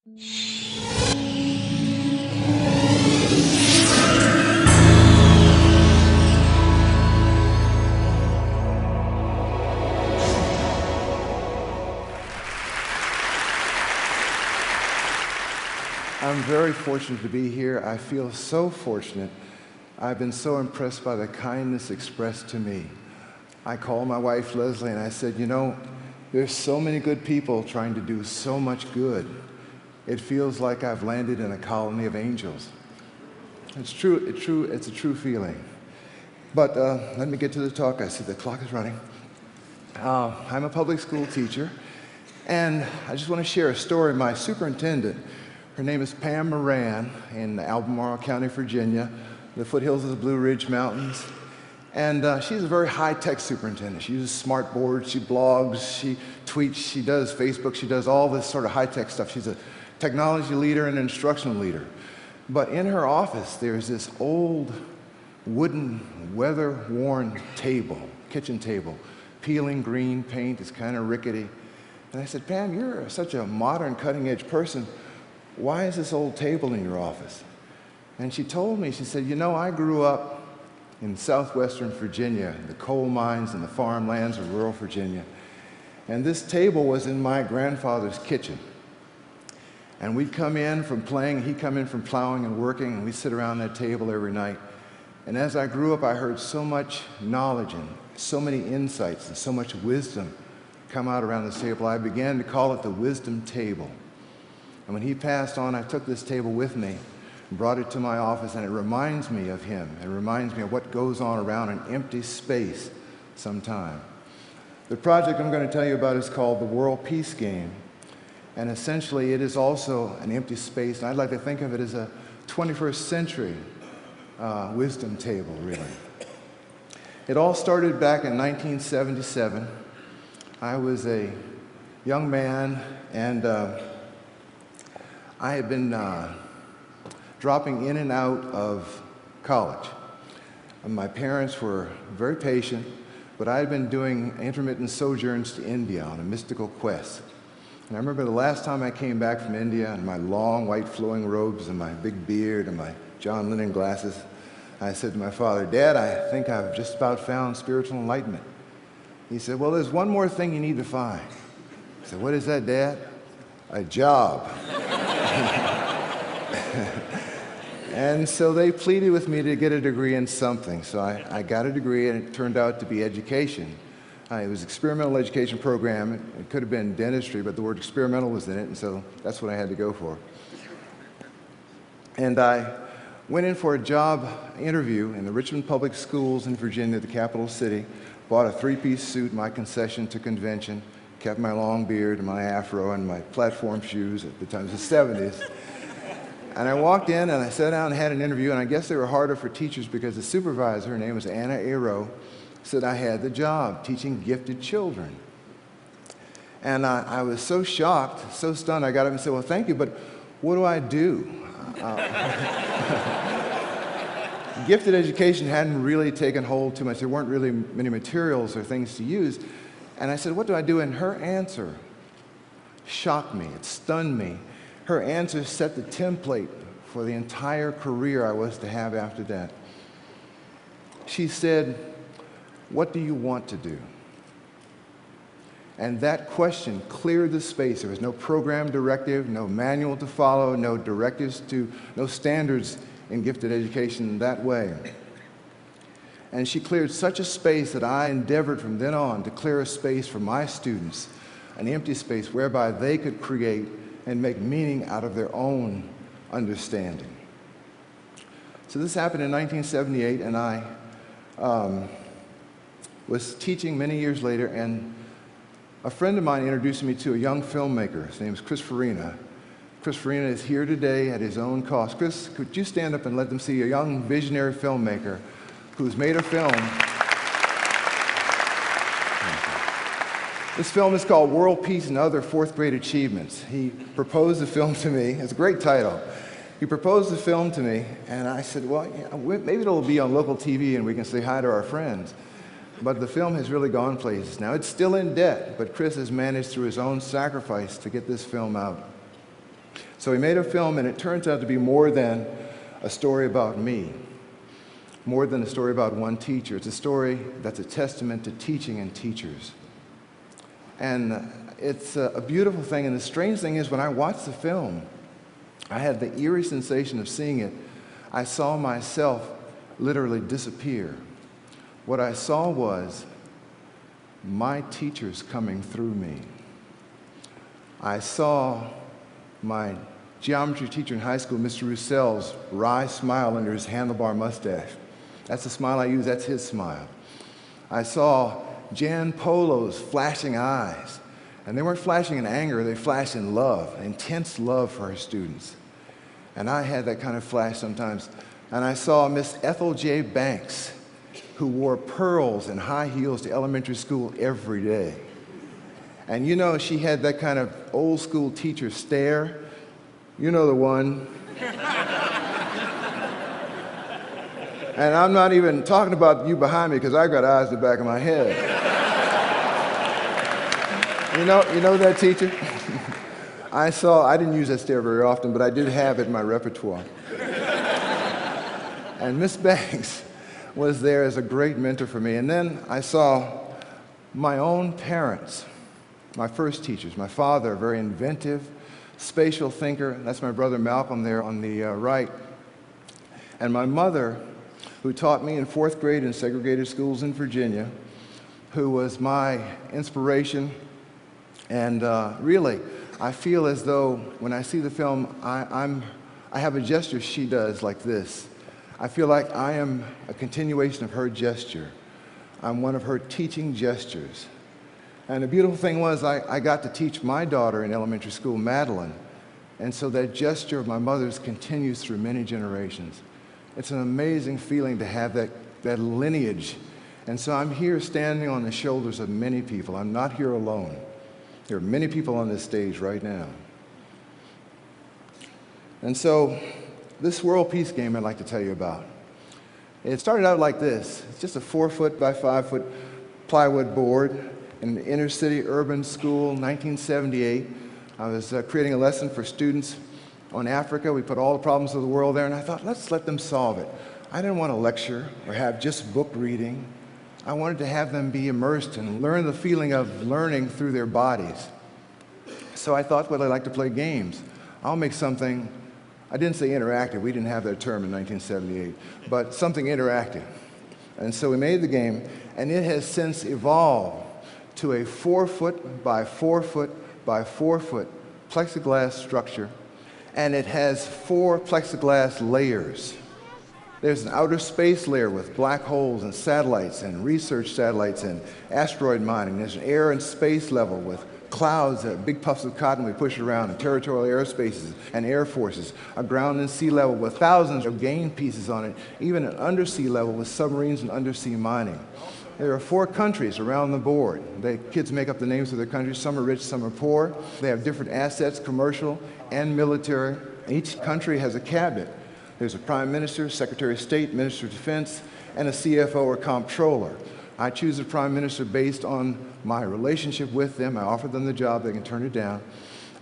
I'm very fortunate to be here. I feel so fortunate. I've been so impressed by the kindness expressed to me. I called my wife, Leslie, and I said, you know, there's so many good people trying to do so much good. It feels like I've landed in a colony of angels. It's true, it's a true feeling. But let me get to the talk. I see the clock is running. I'm a public school teacher, and I just want to share a story. My superintendent, her name is Pam Moran in Albemarle County, Virginia, the foothills of the Blue Ridge Mountains. And she's a very high-tech superintendent. She uses smart boards, she blogs, she tweets, she does Facebook, she does all this sort of high-tech stuff. She's a technology leader and an instructional leader. But in her office, there's this old wooden, weather-worn table, kitchen table, peeling green paint. It's kind of rickety. And I said, Pam, you're such a modern, cutting-edge person. Why is this old table in your office? And she told me, she said, you know, I grew up in southwestern Virginia, the coal mines and the farmlands of rural Virginia. And this table was in my grandfather's kitchen. And we'd come in from playing, he'd come in from plowing and working, and we'd sit around that table every night. And as I grew up, I heard so much knowledge and so many insights and so much wisdom come out around this table. I began to call it the wisdom table. And when he passed on, I took this table with me and brought it to my office, and it reminds me of him. It reminds me of what goes on around an empty space sometime. The project I'm going to tell you about is called the World Peace Game. And essentially, it is also an empty space. And I'd like to think of it as a 21st century wisdom table, really. It all started back in 1977. I was a young man, and I had been dropping in and out of college. And my parents were very patient, but I had been doing intermittent sojourns to India on a mystical quest. And I remember the last time I came back from India in my long white flowing robes and my big beard and my John Lennon glasses, I said to my father, Dad, I think I've just about found spiritual enlightenment. He said, well, there's one more thing you need to find. I said, what is that, Dad? A job. And so they pleaded with me to get a degree in something. So I got a degree, and it turned out to be education. It was an experimental education program. It could have been dentistry, but the word experimental was in it, and so that's what I had to go for. And I went in for a job interview in the Richmond Public Schools in Virginia, the capital city, bought a three-piece suit, my concession to convention, kept my long beard and my afro and my platform shoes at the time, it was the 70s. And I walked in and I sat down and had an interview, and I guess they were harder for teachers because the supervisor, her name was Anna Aero, said I had the job teaching gifted children. And I was so shocked, so stunned, I got up and said, well, thank you, but what do I do? Gifted education hadn't really taken hold too much. There weren't really many materials or things to use. And I said, what do I do? And her answer shocked me. It stunned me. Her answer set the template for the entire career I was to have after that. She said, what do you want to do? And that question cleared the space. There was no program directive, no manual to follow, no directives no standards in gifted education that way. And she cleared such a space that I endeavored from then on to clear a space for my students, an empty space whereby they could create and make meaning out of their own understanding. So this happened in 1978, and I was teaching many years later, and a friend of mine introduced me to a young filmmaker. His name is Chris Farina. Chris Farina is here today at his own cost. Chris, could you stand up and let them see a young visionary filmmaker who's made a film. This film is called World Peace and Other Fourth Grade Achievements. He proposed the film to me. It's a great title. He proposed the film to me, and I said, well, yeah, maybe it'll be on local TV and we can say hi to our friends. But the film has really gone places. Now, it's still in debt, but Chris has managed through his own sacrifice to get this film out. So we made a film, and it turns out to be more than a story about me, more than a story about one teacher. It's a story that's a testament to teaching and teachers. And it's a beautiful thing, and the strange thing is when I watched the film, I had the eerie sensation of seeing it. I saw myself literally disappear. What I saw was my teachers coming through me. I saw my geometry teacher in high school, Mr. Roussel's wry smile under his handlebar mustache. That's the smile I use, that's his smile. I saw Jan Polo's flashing eyes. And they weren't flashing in anger, they flashed in love, intense love for her students. And I had that kind of flash sometimes. And I saw Miss Ethel J. Banks, who wore pearls and high heels to elementary school every day. And you know, she had that kind of old school teacher stare. You know the one. And I'm not even talking about you behind me because I've got eyes in the back of my head. You know that teacher? I didn't use that stare very often, but I did have it in my repertoire. And Miss Banks was there as a great mentor for me. And then I saw my own parents, my first teachers. My father, a very inventive, spatial thinker. That's my brother Malcolm there on the right. And my mother, who taught me in 4th grade in segregated schools in Virginia, who was my inspiration. And really, I feel as though when I see the film, I have a gesture she does like this. I feel like I am a continuation of her gesture. I'm one of her teaching gestures. And the beautiful thing was I got to teach my daughter in elementary school, Madeline. And so that gesture of my mother's continues through many generations. It's an amazing feeling to have that lineage. And so I'm here standing on the shoulders of many people. I'm not here alone. There are many people on this stage right now. And so this World Peace game I'd like to tell you about. It started out like this. It's just a 4-foot by 5-foot plywood board in the inner city urban school, 1978. I was creating a lesson for students on Africa. We put all the problems of the world there, and I thought, let's let them solve it. I didn't want to lecture or have just book reading. I wanted to have them be immersed and learn the feeling of learning through their bodies. So I thought, well, I like to play games. I'll make something, I didn't say interactive, we didn't have that term in 1978, but something interactive. And so we made the game, and it has since evolved to a 4-foot by 4-foot by 4-foot plexiglass structure, and it has 4 plexiglass layers. There's an outer space layer with black holes and satellites and research satellites and asteroid mining. There's an air and space level with clouds, big puffs of cotton we push around, and territorial airspaces and air forces. A ground and sea level with thousands of game pieces on it, even an undersea level with submarines and undersea mining. There are 4 countries around the board. The kids make up the names of their countries. Some are rich, some are poor. They have different assets, commercial and military. Each country has a cabinet. There's a prime minister, secretary of state, minister of defense, and a CFO or comptroller. I choose a prime minister based on my relationship with them. I offer them the job, they can turn it down,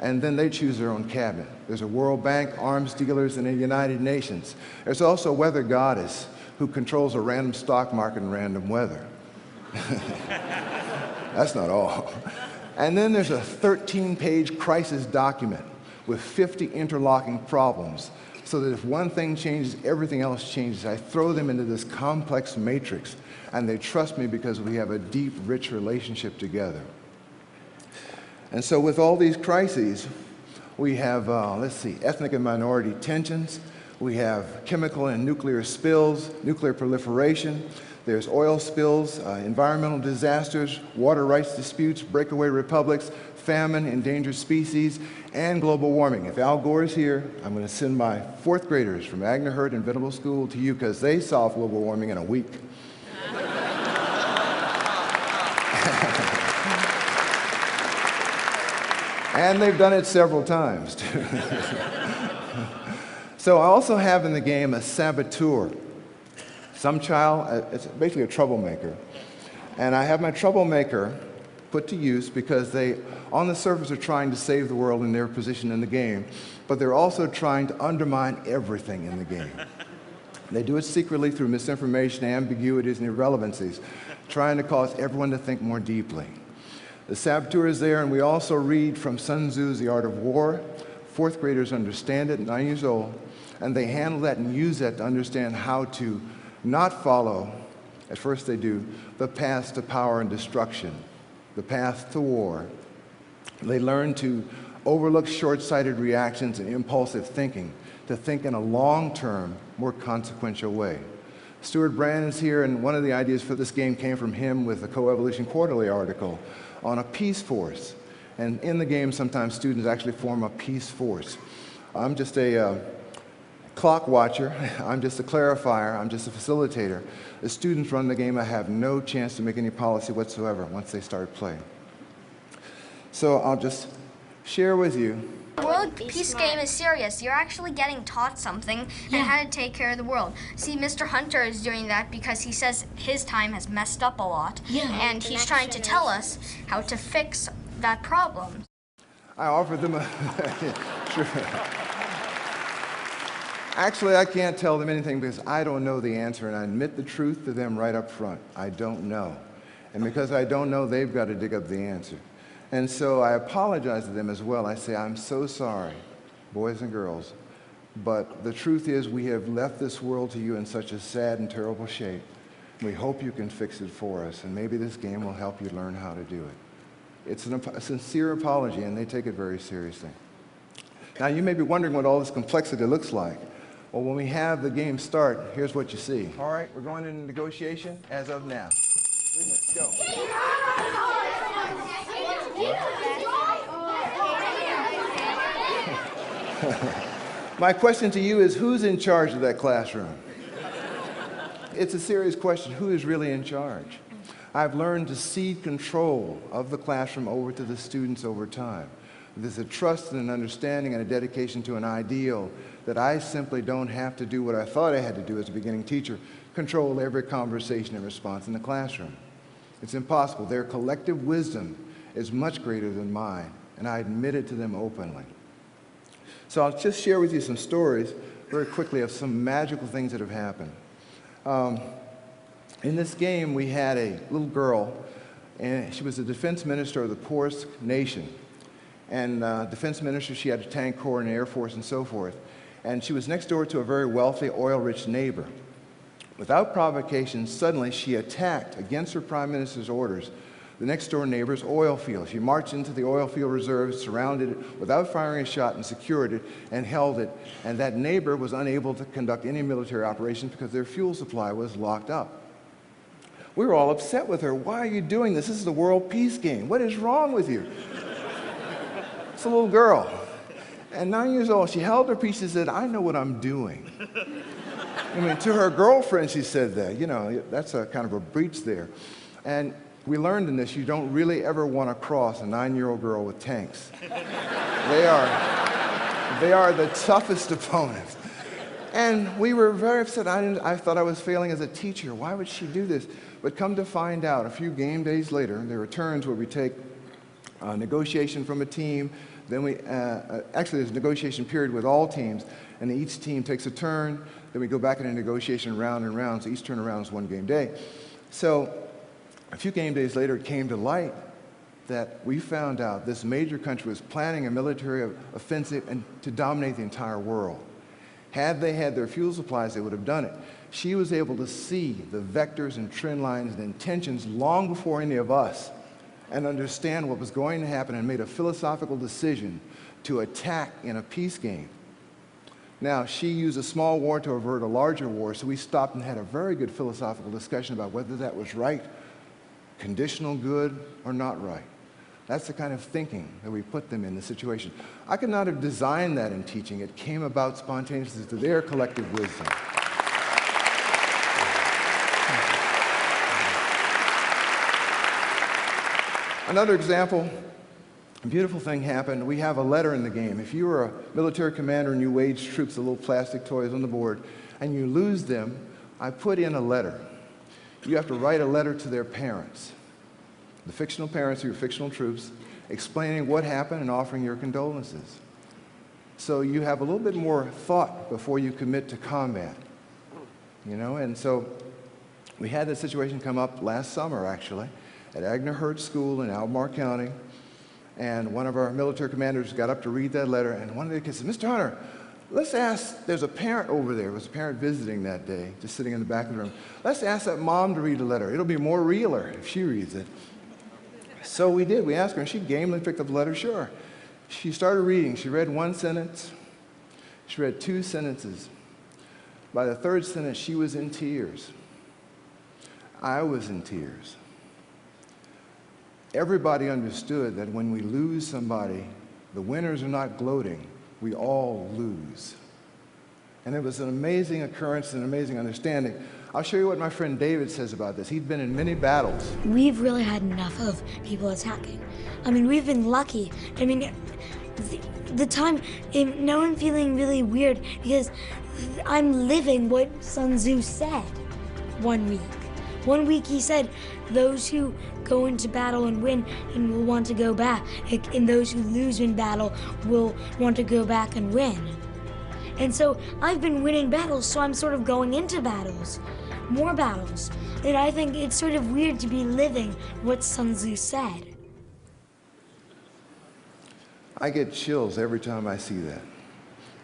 and then they choose their own cabinet. There's a World Bank, arms dealers, and a United Nations. There's also a weather goddess who controls a random stock market and random weather. That's not all. And then there's a 13-page crisis document with 50 interlocking problems, so that if one thing changes, everything else changes. I throw them into this complex matrix, and they trust me because we have a deep, rich relationship together. And so with all these crises, we have, ethnic and minority tensions, we have chemical and nuclear spills, nuclear proliferation, there's oil spills, environmental disasters, water rights disputes, breakaway republics, famine, endangered species, and global warming. If Al Gore is here, I'm going to send my 4th graders from Agner Hurt and Venable School to you because they solved global warming in a week. And they've done it several times, too. So I also have in the game a saboteur. Some child, it's basically a troublemaker. And I have my troublemaker put to use because they, on the surface, are trying to save the world in their position in the game, but they're also trying to undermine everything in the game. They do it secretly through misinformation, ambiguities, and irrelevancies, trying to cause everyone to think more deeply. The saboteur is there, and we also read from Sun Tzu's The Art of War. Fourth graders understand it, 9 years old, and they handle that and use that to understand how to not follow, at first they do, the path to power and destruction, the path to war. They learn to overlook short-sighted reactions and impulsive thinking, to think in a long-term, more consequential way. Stuart Brand is here, and one of the ideas for this game came from him with the Coevolution Quarterly article on a peace force. And in the game, sometimes students actually form a peace force. I'm just a clock watcher, I'm just a clarifier, I'm just a facilitator. The students run the game. I have no chance to make any policy whatsoever once they start playing. So I'll just share with you. The World Peace Game is serious. You're actually getting taught something and how to take care of the world. See, Mr. Hunter is doing that because he says his time has messed up a lot, and he's trying to tell us how to fix that problem. I offered them a... Sure. Actually, I can't tell them anything because I don't know the answer, and I admit the truth to them right up front. I don't know. And because I don't know, they've got to dig up the answer. And so I apologize to them as well. I say, I'm so sorry, boys and girls, but the truth is we have left this world to you in such a sad and terrible shape. We hope you can fix it for us, and maybe this game will help you learn how to do it. It's a sincere apology, and they take it very seriously. Now, you may be wondering what all this complexity looks like. Well, when we have the game start, here's what you see. All right, we're going into negotiation as of now. 3 minutes, go. My question to you is, who's in charge of that classroom? It's a serious question. Who is really in charge? I've learned to cede control of the classroom over to the students over time. There's a trust and an understanding and a dedication to an ideal that I simply don't have to do what I thought I had to do as a beginning teacher, control every conversation and response in the classroom. It's impossible. Their collective wisdom is much greater than mine, and I admit it to them openly. So I'll just share with you some stories very quickly of some magical things that have happened. In this game, we had a little girl, and she was the defense minister of the poorest nation. And defense minister, she had a tank corps and an air force and so forth. And she was next door to a very wealthy, oil-rich neighbor. Without provocation, suddenly she attacked, against her prime minister's orders, the next door neighbor's oil field. She marched into the oil field reserve, surrounded it without firing a shot, and secured it and held it. And that neighbor was unable to conduct any military operations because their fuel supply was locked up. We were all upset with her. Why are you doing this? This is the World Peace Game. What is wrong with you? It's a little girl. And 9 years old, she held her peace and said, I know what I'm doing. I mean, to her girlfriend, she said that. You know, that's a kind of a breach there. And we learned in this, you don't really ever want to cross a 9-year-old girl with tanks. They are the toughest opponents. And we were very upset. I thought I was failing as a teacher. Why would she do this? But come to find out, a few game days later, there were turns where we take a negotiation from a team. Then we, actually there's a negotiation period with all teams, and each team takes a turn. Then we go back in a negotiation round and round, so each turnaround is one game day. So a few game days later, it came to light that we found out this major country was planning a military offensive and to dominate the entire world. Had they had their fuel supplies, they would have done it. She was able to see the vectors and trend lines and intentions long before any of us and understand what was going to happen and made a philosophical decision to attack in a peace game. Now, she used a small war to avert a larger war, so we stopped and had a very good philosophical discussion about whether that was right, conditional good, or not right. That's the kind of thinking that we put them in the situation. I could not have designed that in teaching. It came about spontaneously to their collective wisdom. Another example, a beautiful thing happened. We have a letter in the game. If you were a military commander and you waged troops, the little plastic toys on the board, and you lose them, I put in a letter. You have to write a letter to their parents. the fictional parents who are fictional troops, explaining what happened and offering your condolences. So you have a little bit more thought before you commit to combat, you know? And so we had this situation come up last summer, actually, at Agner Hurt School in Albemarle County. And one of our military commanders got up to read that letter, and one of the kids said, Mr. Hunter, let's ask, there's a parent over there. There was a parent visiting that day, just sitting in the back of the room. Let's ask that mom to read the letter. It'll be more realer if she reads it. So we did. We asked her, and she gamely picked up the letter. Sure. She started reading. She read one sentence. She read two sentences. By the third sentence, she was in tears. I was in tears. Everybody understood that when we lose somebody, the winners are not gloating. We all lose. And it was an amazing occurrence, an amazing understanding. I'll show you what my friend David says about this. He'd been in many battles. We've really had enough of people attacking. I mean, we've been lucky. I mean, the time, now I'm feeling really weird because I'm living what Sun Tzu said 1 week. 1 week he said, those who go into battle and win and will want to go back, and those who lose in battle will want to go back and win. And so I've been winning battles, so I'm sort of going into battles, more battles. And I think it's sort of weird to be living what Sun Tzu said. I get chills every time I see that.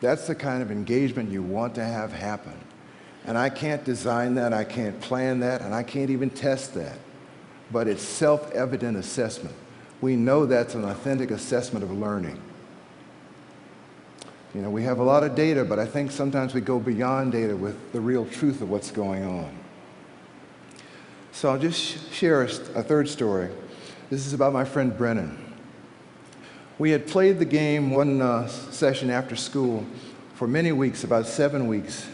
That's the kind of engagement you want to have happen. And I can't design that, I can't plan that, and I can't even test that. But it's self-evident assessment. We know that's an authentic assessment of learning. You know, we have a lot of data, but I think sometimes we go beyond data with the real truth of what's going on. So I'll just share a third story. This is about my friend Brennan. We had played the game one session after school for many weeks, about 7 weeks,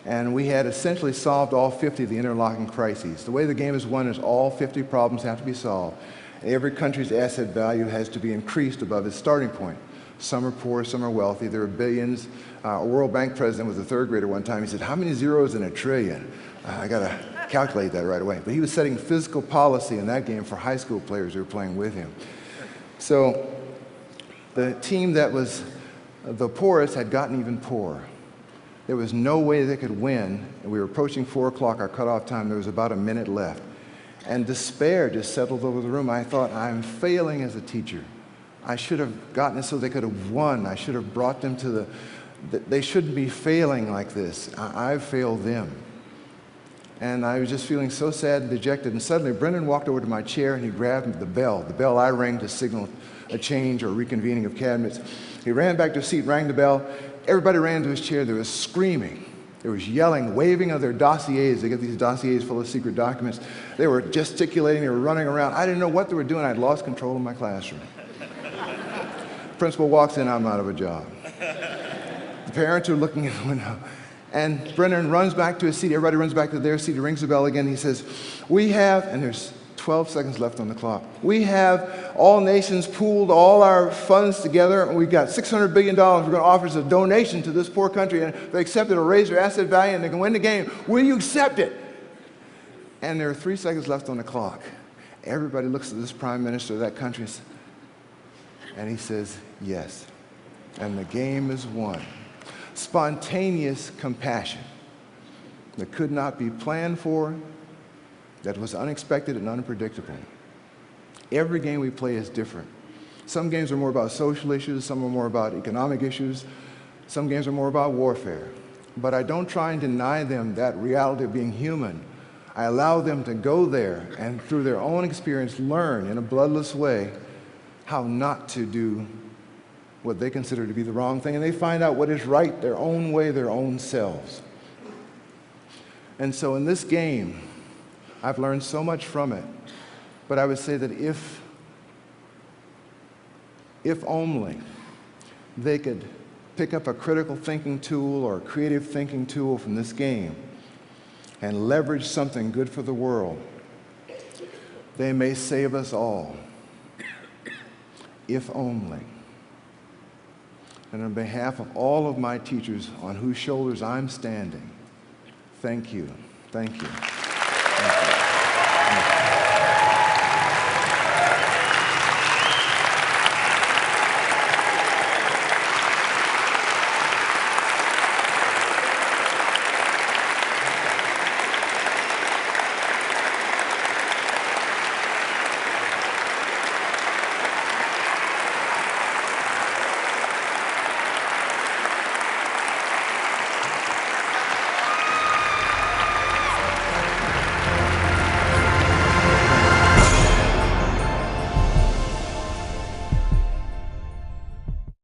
and we had essentially solved all 50 of the interlocking crises. The way the game is won is all 50 problems have to be solved. Every country's asset value has to be increased above its starting point. Some are poor, some are wealthy, there are billions. A World Bank president was a third grader one time. He said, how many zeros in a trillion? I got to calculate that right away. But he was setting fiscal policy in that game for high school players who were playing with him. So the team that was the poorest had gotten even poorer. There was no way they could win, and we were approaching 4 o'clock, our cutoff time. There was about a minute left. And despair just settled over the room. I thought, I'm failing as a teacher. I should have gotten it so they could have won. I should have brought them to they shouldn't be failing like this. I've failed them. And I was just feeling so sad and dejected. And suddenly, Brendan walked over to my chair and he grabbed the bell I rang to signal a change or reconvening of cabinets. He ran back to his seat, rang the bell. Everybody ran to his chair. There was screaming. There was yelling, waving of their dossiers. They get these dossiers full of secret documents. They were gesticulating. They were running around. I didn't know what they were doing. I'd lost control of my classroom. Principal walks in, I'm out of a job. The parents are looking in the window. And Brennan runs back to his seat. Everybody runs back to their seat. He rings the bell again. He says, we have, and there's 12 seconds left on the clock. We have all nations pooled all our funds together, and we've got $600 billion. We're going to offer as a donation to this poor country, and if they accept it, it'll raise their asset value, and they can win the game. Will you accept it? And there are 3 seconds left on the clock. Everybody looks at this prime minister of that country, and he says, yes. And the game is won. Spontaneous compassion that could not be planned for, that was unexpected and unpredictable. Every game we play is different. Some games are more about social issues, some are more about economic issues, some games are more about warfare. But I don't try and deny them that reality of being human. I allow them to go there and through their own experience learn in a bloodless way how not to do what they consider to be the wrong thing, and they find out what is right their own way, their own selves. And so in this game, I've learned so much from it, but I would say that if only they could pick up a critical thinking tool or a creative thinking tool from this game and leverage something good for the world, they may save us all. If only. And on behalf of all of my teachers on whose shoulders I'm standing, thank you. Thank you.